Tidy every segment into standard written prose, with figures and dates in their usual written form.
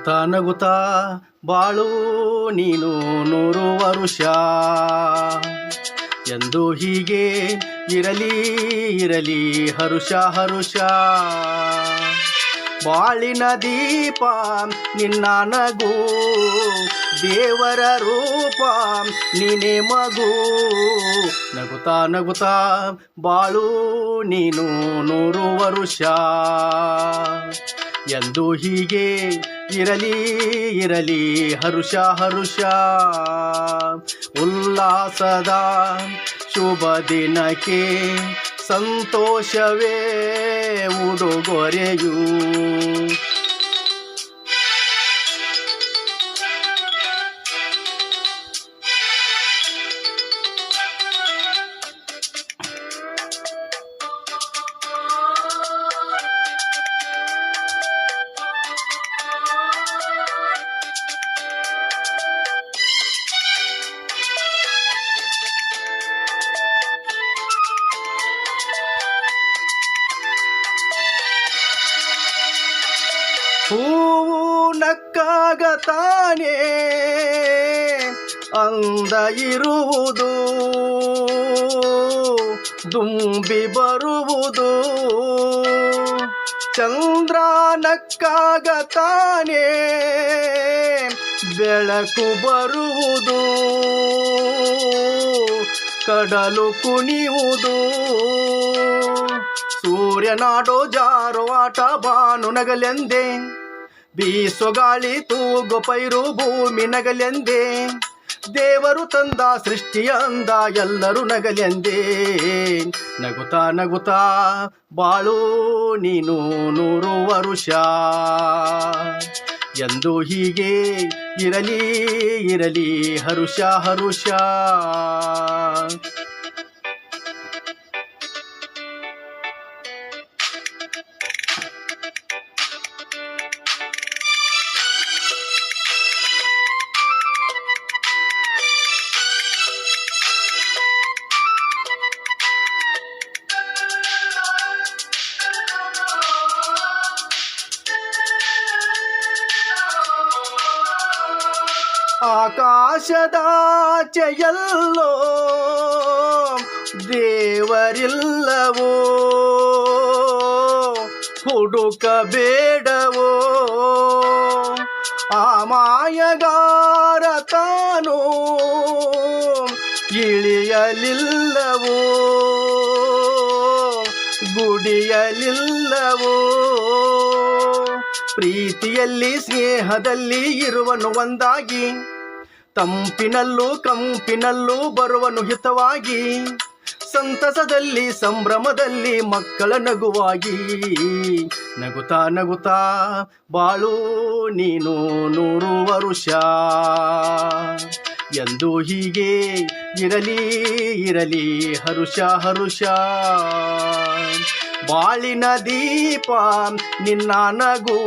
ನಗುತ್ತಾ ನಗುತ್ತಾ ಬಾಳು ನೀನು 100 ವರುಷ ಎಂದು ಹೀಗೆ ಇರಲಿ ಇರಲಿ ಹರುಷ ಹರುಷ. ಬಾಳಿನ ದೀಪ ನಿನ್ನ ನಗು, ದೇವರ ರೂಪ ನೀನೆ ಮಗು. ನಗುತ್ತಾ ನಗುತ್ತಾ ಬಾಳು ನೀನು 100 ವರುಷ ಎಂದು ಹೀಗೆ ಇರಲಿ ಇರಲಿ ಹರುಷ ಹರುಷ. ಉಲ್ಲಾಸದ ಶುಭ ದಿನಕ್ಕೆ ಸಂತೋಷವೇ ಉಡುಗೊರೆಯು. ಹೂವು ನಕ್ಕಾಗ ತಾನೇ ಅಂದ ಇರುವುದು, ದುಂಬಿ ಬರುವುದು. ಚಂದ್ರ ನಕ್ಕಾಗ ತಾನೇ ಬೆಳಕು ಬರುವುದು, ಕಡಲು ಕುಣಿಯುವುದು. ಸೂರ್ಯನಾಡೋ ಜಾರೋ ಆಟ ಬಾನು ನಗಲೆಂದೆ, ಬೀಸೋ ಗಾಳಿ ತೂಗೋ ಪೈರು ಭೂಮಿ ನಗಲೆಂದೆ. ದೇವರು ತಂದ ಸೃಷ್ಟಿಯ ಅಂದ ಎಲ್ಲರೂ ನಗಲೆಂದೆ. ನಗುತ್ತಾ ನಗುತ್ತಾ ಬಾಳು ನೀನು 100 ವರುಷ ಎಂದು ಹೀಗೆ ಇರಲಿ ಇರಲಿ ಹರುಷ ಹರುಷ. ಆಕಾಶದಾಚೆಯಲ್ಲೋ ದೇವರಿಲ್ಲವೋ, ಹುಡುಕಬೇಡವೋ. ಆ ಮಾಯಗಾರ ತಾನು ಇಳಿಯಲಿಲ್ಲವೋ, ಗುಡಿಯಲಿಲ್ಲವೋ. ಪ್ರೀತಿಯಲ್ಲಿ ಸ್ನೇಹದಲ್ಲಿ ಇರುವನು ಒಂದಾಗಿ, ತಂಪಿನಲ್ಲೂ ಕಂಪಿನಲ್ಲೂ ಬರುವನು ಹಿತವಾಗಿ. ಸಂತಸದಲ್ಲಿ ಸಂಭ್ರಮದಲ್ಲಿ ಮಕ್ಕಳ ನಗುವಾಗಿ. ನಗುತ್ತಾ ನಗುತ್ತಾ ಬಾಳು ನೀನು 100 ವರುಷ ಎಂದು ಹೀಗೆ ಇರಲಿ ಇರಲಿ ಹರುಷ ಹರುಷ. ಬಾಳಿನ ದೀಪ ನಿನ್ನ ನಗು,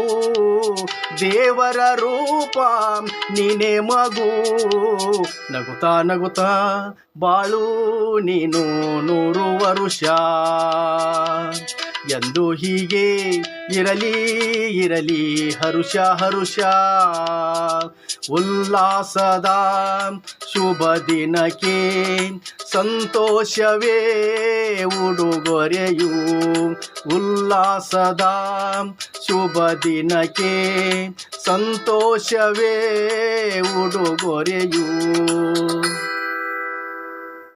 ದೇವರ ರೂಪ ನೀನೆ ಮಗು. ನಗುತ್ತಾ ನಗುತ್ತಾ ಬಾಳು ನೀನು 100 ವರುಷ ಎಂದು ಹೀಗೆ ಇರಲಿ ಇರಲಿ ಹರುಷ ಹರುಷ. ಉಲ್ಲಾಸದ ಶುಭ ದಿನಕ್ಕೆ ಸಂತೋಷವೇ ಉಡುಗೊರೆಯು. ಉಲ್ಲಾಸದ ಶುಭ ದಿನಕ್ಕೆ ಸಂತೋಷವೇ ಉಡುಗೊರೆಯು.